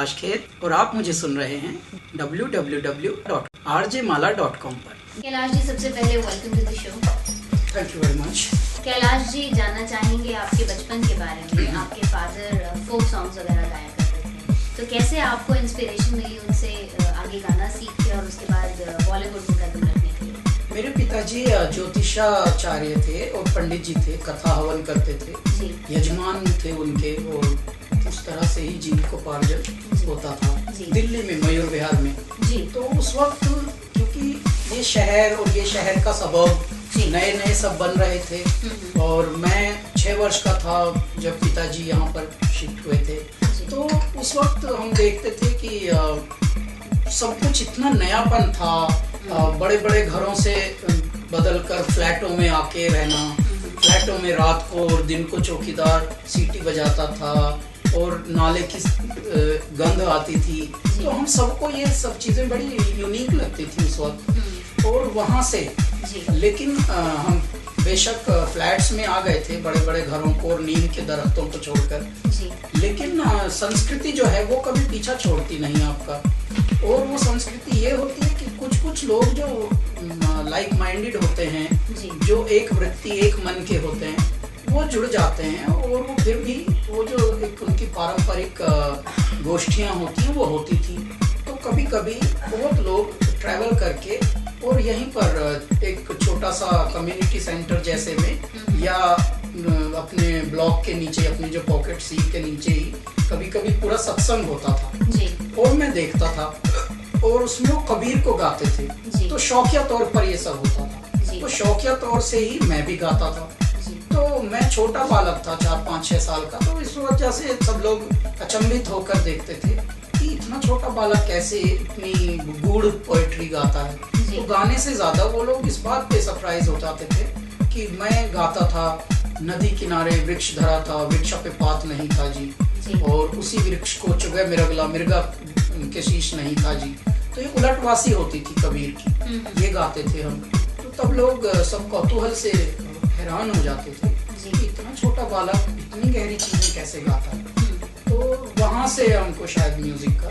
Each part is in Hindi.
कैलाश खेर और आप मुझे सुन रहे हैं www.rjmala.com पर। कैलाश जी, सबसे पहले welcome to the show. Thank you very much. Kailash ji, जानना चाहेंगे आपके बचपन के बारे में। आपके फादर फोक सॉन्ग्स वगैरह गाया करते थे, तो कैसे आपको इंस्पिरेशन मिली उनसे आगे गाना सीख के और उसके बाद बॉलीवुड में कदम रखने के लिए? मेरे पिताजी ज्योतिषाचार्य थे और पंडित जी थे, कथा हवन करते थे, यजमान थे उनके, और उस तरह से ही जीविकोपार्जन होता था दिल्ली में, मयूर विहार में जी। तो उस वक्त क्योंकि ये शहर और ये शहर का सबब नए नए सब बन रहे थे, और मैं 6 वर्ष का था जब पिताजी यहाँ पर शिफ्ट हुए थे। तो उस वक्त हम देखते थे कि सब कुछ इतना नयापन था। बड़े बड़े घरों से बदलकर फ्लैटों में आके रहना, फ्लैटों में रात को और दिन को चौकीदार सीटी बजाता था और नाले की गंध आती थी। तो हम सबको ये सब चीज़ें बड़ी यूनिक लगती थी उस वक्त। और वहाँ से लेकिन हम बेशक फ्लैट्स में आ गए थे, बड़े बड़े घरों को और नीम के दरख्तों को छोड़कर, लेकिन संस्कृति जो है वो कभी पीछा छोड़ती नहीं आपका। और वो संस्कृति ये होती है कि कुछ लोग जो लाइक माइंडेड होते हैं, जो एक वृत्ति एक मन के होते हैं, वो जुड़ जाते हैं। और वो फिर भी वो जो एक उनकी पारंपरिक गोष्ठियाँ होती हैं वो होती थी। तो कभी कभी बहुत लोग ट्रैवल करके और यहीं पर एक छोटा सा कम्युनिटी सेंटर जैसे में या अपने ब्लॉक के नीचे, अपने जो पॉकेट सीट के नीचे ही कभी कभी पूरा सत्संग होता था और मैं देखता था, और उसमें वो कबीर को गाते थे। तो शौकिया तौर पर ये सब होता था। तो शौकिया तौर से ही मैं भी गाता था। तो मैं छोटा बालक था, 4-5-6 साल का, तो इस वजह से सब लोग अचंभित होकर देखते थे कि इतना छोटा बालक कैसे इतनी गूढ़ पोएट्री गाता है। तो गाने से ज्यादा वो लोग इस बात पे सरप्राइज हो जाते थे कि मैं गाता था, नदी किनारे वृक्ष धरा था, वृक्ष पे पात नहीं था जी, और उसी वृक्ष को चुगे मिर्गा, मिर्गा के शीश नहीं था जी। तो ये उलटवासी होती थी कबीर की, ये गाते थे हम। तो तब लोग सब कौतूहल से हैरान हो जाते थे कि इतना छोटा बालक इतनी गहरी चीजें कैसे गाता है। तो वहाँ से हमको शायद म्यूजिक का।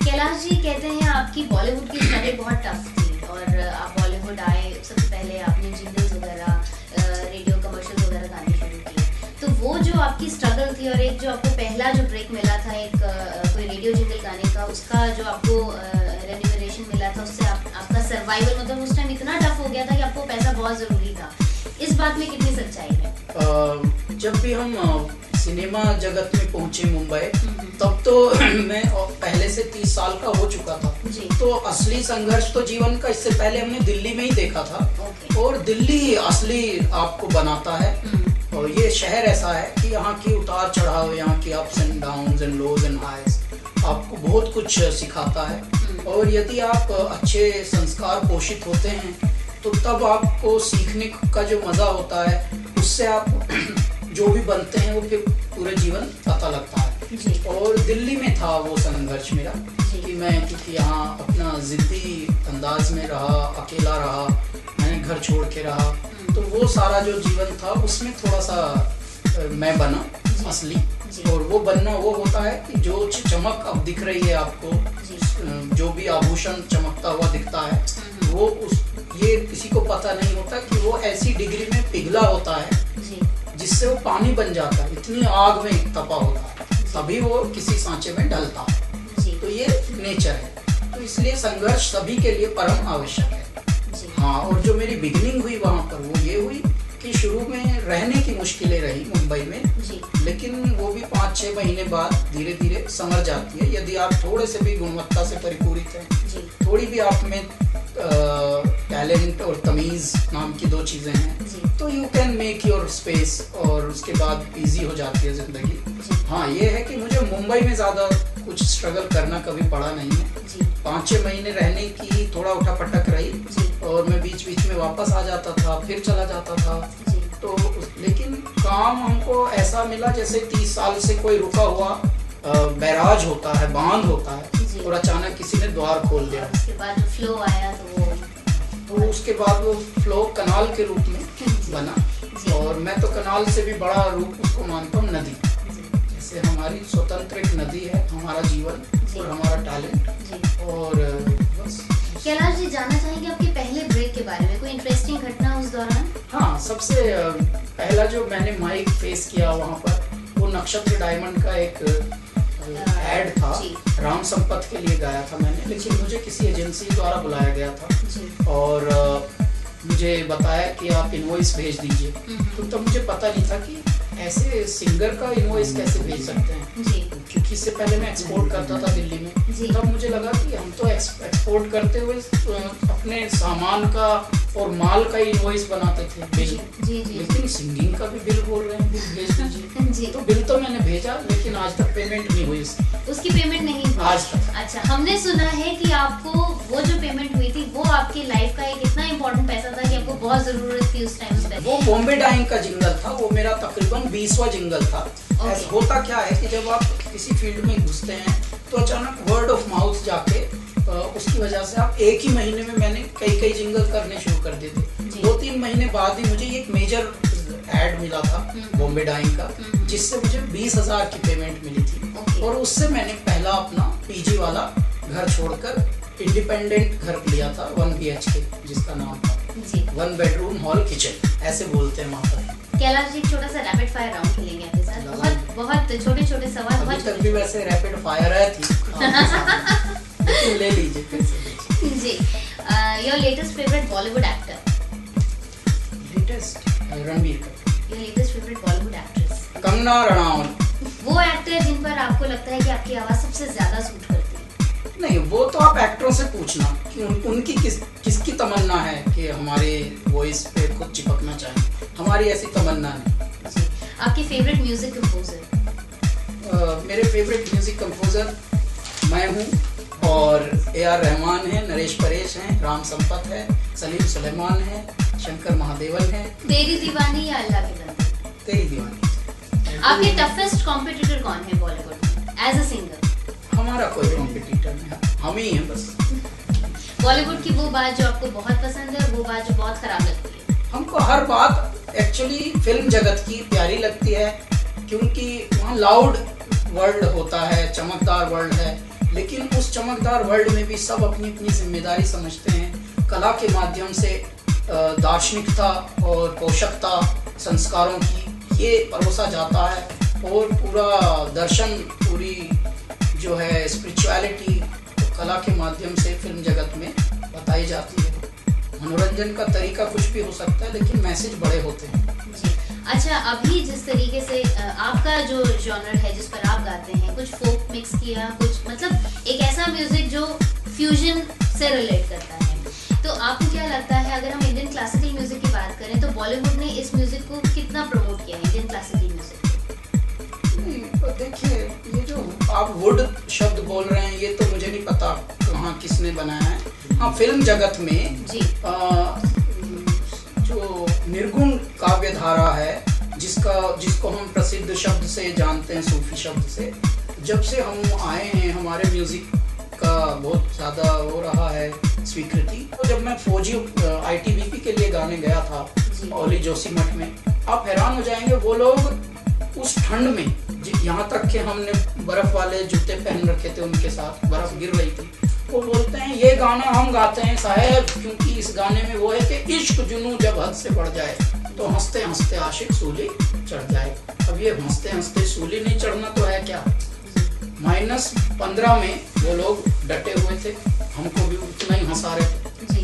कैलाश जी, कहते हैं आपकी बॉलीवुड की स्टडी बहुत टफ थी और आप बॉलीवुड आए, सबसे पहले आपने जिंगल्स वगैरह, रेडियो कमर्शियल वगैरह गाने शुरू किए। तो वो जो आपकी स्ट्रगल थी और एक जो आपको पहला जो ब्रेक मिला था एक कोई रेडियो जिंगल गाने का, उसका जो आपको रेन्यूमरेशन मिला था, उससे आपका सर्वाइवल मतलब उस टाइम इतना टफ हो गया था कि आपको पैसा बहुत जरूरी था। इस बात में कितनी सच्चाई है? जब भी हम सिनेमा जगत में पहुंचे मुंबई, तब तो मैं पहले से 30 साल का हो चुका था। तो असली संघर्ष तो जीवन का इससे पहले हमने दिल्ली में ही देखा था। और दिल्ली असली आपको बनाता है। और ये शहर ऐसा है कि यहाँ की उतार चढ़ाव, यहाँ की ups and downs and lows and highs आपको बहुत कुछ सिखाता है। और यदि आप अच्छे संस्कार पोषित होते हैं तो तब आपको सीखने का जो मजा होता है, उससे आप जो भी बनते हैं वो फिर पूरे जीवन पता लगता है। और दिल्ली में था वो संघर्ष मेरा कि मैं क्योंकि यहाँ अपना जिद्दी अंदाज में रहा, अकेला रहा, मैंने घर छोड़ के रहा, तो वो सारा जो जीवन था उसमें थोड़ा सा मैं बना असली। और वो बनना वो होता है कि जो चमक अब दिख रही है आपको, जो भी आभूषण चमकता हुआ दिखता है, वो ये किसी को पता नहीं होता कि वो ऐसी डिग्री में पिघला होता है जिससे वो पानी बन जाता है, इतनी आग में तपा होता है, तभी वो किसी सांचे में ढलता है। तो ये नेचर है। तो इसलिए संघर्ष सभी के लिए परम आवश्यक है। हाँ, और जो मेरी बिगिनिंग हुई वहाँ पर वो ये हुई कि शुरू में रहने की मुश्किलें रही मुंबई में, लेकिन वो भी 5-6 महीने बाद धीरे धीरे संभल जाती है यदि आप थोड़े से भी गुणवत्ता से परिपूरित हैं, थोड़ी भी आप में टैलेंट और तमीज नाम की 2 चीजें हैं, तो you can make your space और उसके बाद इजी हो जाती है जिंदगी। हाँ, ये है कि मुझे मुंबई में ज्यादा कुछ स्ट्रगल करना कभी पड़ा नहीं है। 5-6 महीने रहने की थोड़ा उठा पटक रही और मैं बीच बीच में वापस आ जाता था, फिर चला जाता था। तो लेकिन काम हमको ऐसा मिला जैसे 30 साल से कोई रुका हुआ बैराज होता है, बांध होता है, और अचानक किसी ने द्वार खोल दिया। उसके बाद जो फ्लो आया तो उसके बाद वो फ्लो कनाल के रूप में बना। और मैं तो कनाल से भी बड़ा रूप उसको मानता हूँ, नदी। जैसे हमारी स्वतंत्र एक नदी है, हमारा जीवन और हमारा टैलेंट। और बस। कैलाश जी, जानना चाहेंगे आपके पहले ब्रेक के बारे में, कोई इंटरेस्टिंग घटना उस दौरान? हाँ, सबसे पहला जो मैंने माइक फेस किया वहाँ पर, वो नक्षत्र डायमंड का एक एड था। राम संपत के लिए गाया था मैंने, लेकिन मुझे किसी एजेंसी द्वारा बुलाया गया था और मुझे बताया कि आप इनवॉइस भेज दीजिए। तो तब मुझे पता नहीं था कि ऐसे सिंगर का इनवॉइस कैसे भेज सकते हैं, क्योंकि इससे पहले मैं एक्सपोर्ट करता था दिल्ली में। तब मुझे लगा कि हम तो एक्सपोर्ट करते हुए अपने सामान का और माल का इनवॉइस बनाते थे बिल, लेकिन सिंगिंग का भी बिल बोल रहे हैं, बिल भेज दीजिए। तो बिल तो मैंने भेजा, लेकिन आज तक पेमेंट नहीं हुई उसकी पेमेंट नहीं हुई आज तक। अच्छा, हमने सुना है कि आपको वो जो पेमेंट हुई थी वो आपकी लाइफ का एक इतना इम्पोर्टेंट पैसा था कि आपको बहुत जरूरत थी उस टाइम पे। वो बॉम्बे डाइंग का जिंगल था, वो मेरा तकरीबन 20वां जिंगल था। ऐसा होता क्या है कि जब आप किसी फील्ड में घुसते हैं तो अचानक वर्ड ऑफ माउथ जाके उसकी वजह से आप एक ही महीने में मैंने कई जिंगल करने शुरू कर दिए थे। 2-3 महीने बाद ही मुझे एक मेजर एड मिला था बॉम्बे डाइंग का, जिससे मुझे 20,000 की पेमेंट मिली थी। और उससे मैंने पहला अपना पीजी वाला घर छोड़कर इंडिपेंडेंट घर लिया था, 1 BHK जिसका नाम था, 1 बेडरूम हॉल किचन ऐसे बोलते हैं वहाँ पर। कैलाश जी, छोटा सा रैपिड फायर राउंड खेलेंगे आपके साथ। बहुत छोटे सवाल। अभी तक भी वैसे रैपिड फायर है थी। ले लीजिए फिर से। जी, your latest favourite Bollywood actor? Latest Ranbir Kapoor. Your latest favourite Bollywood actress? Kangana Ranaut. वो एक्टर जिन पर आपको लगता है कि आपकी आवाज सबसे ज्यादा सूट करती है? नहीं, वो तो आप एक्टरों से पूछना कि उनकी किसकी तमन्ना है कि हमारे वॉइस पे खुद चिपकना चाहें। हमारी ऐसी तमन्ना नहीं। जी, आपकी फेवरेट म्यूजिक कंपोजर? मेरे फेवरेट म्यूजिक कंपोजर मैं हूँ और AR रहमान है, नरेश परेश हैं, राम संपत है, सलीम सुलेमान है, शंकर महादेवन है। तेरी दीवानी या अल्लाह के बंदे? तेरी दीवानी। आपके टफेस्ट कॉम्पिटिटर कौन है बॉलीवुड में एज अ सिंगर? हमारा कोई कॉम्पिटिटर नहीं, हम ही हैं बस। बॉलीवुड की वो बात जो आपको बहुत पसंद है और वो बात जो बहुत खराब लगती है? हमको हर बात एक्चुअली फिल्म जगत की प्यारी लगती है, क्योंकि वहाँ लाउड वर्ल्ड होता है, चमकदार वर्ल्ड है, लेकिन उस चमकदार वर्ल्ड में भी सब अपनी अपनी जिम्मेदारी समझते हैं। कला के माध्यम से दार्शनिकता और पोषकता संस्कारों की ये परोसा जाता है और पूरा दर्शन, पूरी जो है स्पिरिचुअलिटी कला के माध्यम से फिल्म जगत में बताई जाती है। मनोरंजन का तरीका कुछ भी हो सकता है, लेकिन मैसेज बड़े होते हैं। जी, अच्छा, अभी जिस तरीके से आपका जो जॉनर है जिस पर आप गाते हैं, कुछ फोक मिक्स किया, कुछ मतलब एक ऐसा म्यूजिक जो फ्यूजन से रिलेट करता है, तो आपको क्या लगता है अगर हम इंडियन क्लासिकल म्यूजिक की बात करें तो बॉलीवुड ने इस म्यूजिक को कितना प्रमोट किया है, इंडियन क्लासिकल म्यूजिक? देखिए, ये जो आप वुड शब्द बोल रहे हैं, ये तो मुझे नहीं पता कहाँ किसने बनाया है। हाँ, फिल्म जगत में जी। जो निर्गुण काव्य धारा है, जिसको हम प्रसिद्ध शब्द से जानते हैं, सूफी शब्द से, जब से हम आए हैं हमारे म्यूजिक का बहुत ज़्यादा हो रहा है स्वीकृति। तो जब मैं फौजी ITBP के लिए गाने गया था ओली जोशीमठ में, आप हैरान हो जाएंगे, वो लोग उस ठंड में, यहाँ तक कि हमने बर्फ वाले जूते पहन रखे थे, उनके साथ बर्फ गिर रही थी, वो बोलते हैं ये गाना हम गाते हैं साहब क्योंकि इस गाने में वो है कि इश्क जुनू जब हद से बढ़ जाए तो हंसते हंसते आशिक सूली चढ़ जाए। अब ये हंसते हंसते सूली नहीं चढ़ना तो है क्या? -15 में वो लोग डटे हुए थे, हमको भी उतना ही हंसा रहे थे। जी।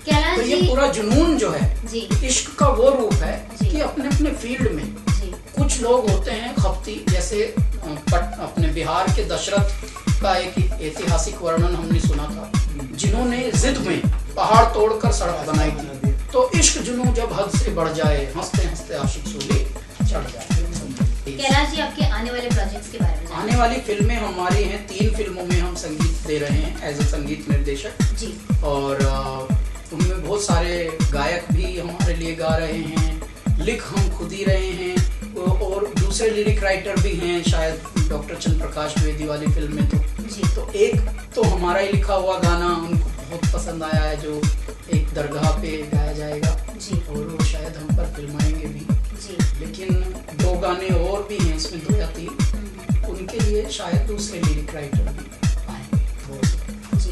कैलाश तो ये जी, पूरा जुनून जो है जी, इश्क का वो रूप है कि अपने अपने फील्ड में कुछ लोग होते हैं खपती, जैसे अपने बिहार के दशरथ का एक ऐतिहासिक वर्णन हमने सुना था, जिन्होंने जिद में पहाड़ तोड़कर सड़क बनाई थी। तो इश्क जुनून जब हद से बढ़ जाए, हंसते हंसते आशिक सूली चढ़ जाए। कैलाश जी, आपके आने वाले प्रोजेक्ट्स के बारे में? आने वाली फिल्में हमारी हैं, 3 फिल्मों में हम संगीत दे रहे हैं एज ए संगीत निर्देशक जी। और उनमें बहुत सारे गायक भी हमारे लिए गा रहे हैं, लिख हम खुद ही रहे हैं और दूसरे लिरिक राइटर भी हैं, शायद डॉक्टर चंद्र प्रकाश द्विवेदी वाली फिल्म में। तो एक तो हमारा ही लिखा हुआ गाना उनको बहुत पसंद आया है, जो एक दरगाह पे गाया जाएगा जी। और वो शायद हम पर फिल्माएंगे भी। जी। लेकिन 2 गाने और भी हैं इसमें, 2 या 3, उनके लिए शायद दूसरे लिरिक राइटर भी आए।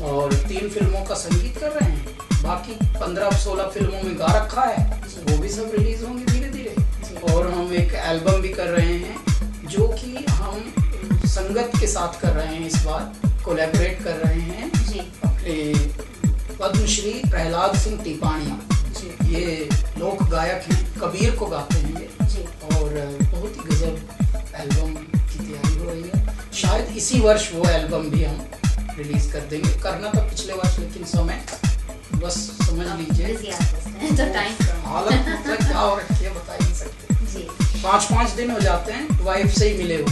और 3 फिल्मों का संगीत कर रहे हैं, बाकी 15-16 फिल्मों में गा रखा है, वो भी सब रिलीज होंगे धीरे धीरे। और हम एक एल्बम भी कर रहे हैं जो कि हम संगत के साथ कर रहे हैं, इस बार कोलैबोरेट कर रहे हैं अपने पद्मश्री प्रहलाद सिंह टिपाणिया, ये लोक गायक हैं, कबीर को गाते हैं ये, और बहुत ही गजब एल्बम की तैयारी हो रही है। शायद इसी वर्ष वो एल्बम भी हम रिलीज कर देंगे, करना था पिछले वर्ष, लेकिन समय बस समझ लीजिए तो टाइम हालत मतलब क्या हो रखी है बता ही नहीं सकते। 5-5 दिन हो जाते हैं वाइफ से ही मिले हो।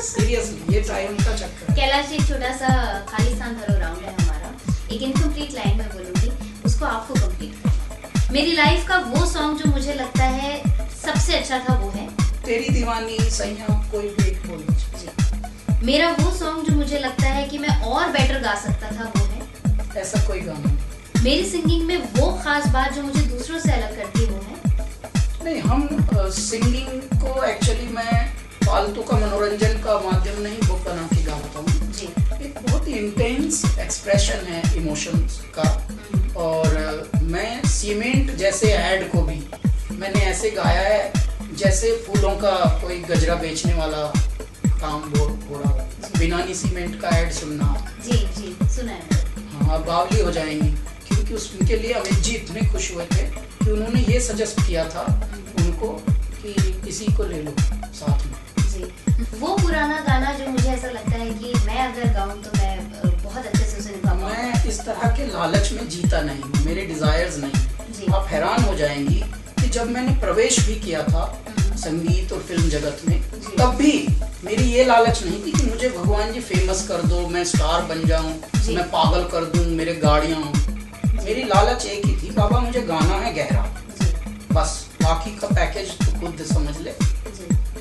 सीरियसली ये टाइम का चक्कर। कैलाश जी, एक छोटा सा खालिस्तान भरो राउंड है हमारा, एक इनकम्प्लीट लाइन में बोलूंगी, उसको आपको कंप्लीट करना। मेरी लाइफ का वो सॉन्ग जो मुझे लगता है सबसे अच्छा था वो है तेरी दीवानी सैया, कोई भी एक बोल दीजिए। मेरा वो सॉन्ग जो मुझे लगता है कि मैं और बेटर गा सकता था वो है ऐसा कोई गाना नहीं। मेरी सिंगिंग में वो खास बात जो मुझे दूसरों से अलग करती है वो है नहीं, हम सिंगिंग को एक्चुअली मैं फालतू का मनोरंजन का माध्यम नहीं बुक बना के गाता हूँ जी। एक बहुत ही इंटेंस एक्सप्रेशन है इमोशंस का। और मैं सीमेंट जैसे ऐड को भी मैंने ऐसे गाया है जैसे फूलों का कोई गजरा बेचने वाला काम हो रहा हो। बिनानी सीमेंट का ऐड सुनना, जी जी सुना है। हाँ, बावली हो जाएंगी, क्योंकि उसके लिए अमित जी इतने खुश हुए थे कि उन्होंने ये सजेस्ट किया था उनको कि इसी को ले लो साथ में। जी, वो पुराना गाना जो मुझे ऐसा लगता है कि मैं अगर गाऊं तो मैं बहुत अच्छे से उसे निभा पाऊंगा। मैं इस तरह के लालच में जीता नहीं हूँ, मेरे डिजायर्स नहीं। आप हैरान हो जाएंगी कि जब मैंने प्रवेश भी किया था संगीत और फिल्म जगत में, तब भी मेरी ये लालच नहीं थी कि मुझे भगवान जी फेमस कर दो, मैं स्टार बन जाऊं, मैं पागल कर दूं, मेरे गाड़ियां हों। मेरी लालच एक ही थी, बाबा मुझे गाना है गहरा, बस बाकी का पैकेज तो खुद समझ ले।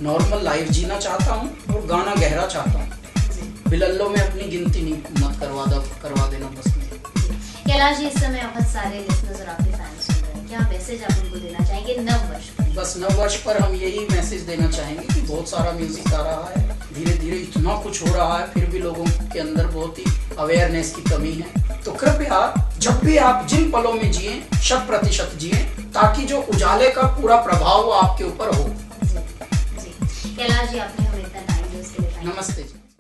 नॉर्मल लाइफ जीना चाहता हूँ और गाना गहरा चाहता हूँ। बिलल्लो में अपनी गिनती नहीं मत करवा देना बस में। कैलाश जी, इस समय बहुत सारे लिसनर्स और आपके फैंस सुन रहे हैं, क्या मैसेज आप उनको देना चाहेंगे नव वर्ष पर? बस नव वर्ष पर हम यही मैसेज देना चाहेंगे कि बहुत सारा म्यूजिक आ रहा है, धीरे धीरे इतना कुछ हो रहा है, फिर भी लोगों के अंदर बहुत ही अवेयरनेस की कमी है। तो कृपया जब भी आप जिन पलों में जिए 100% जिए, ताकि जो उजाले का पूरा प्रभाव आपके ऊपर हो। कैलाश जी, आपने हमें इतना टाइम दिया उसके लिए नमस्ते जी।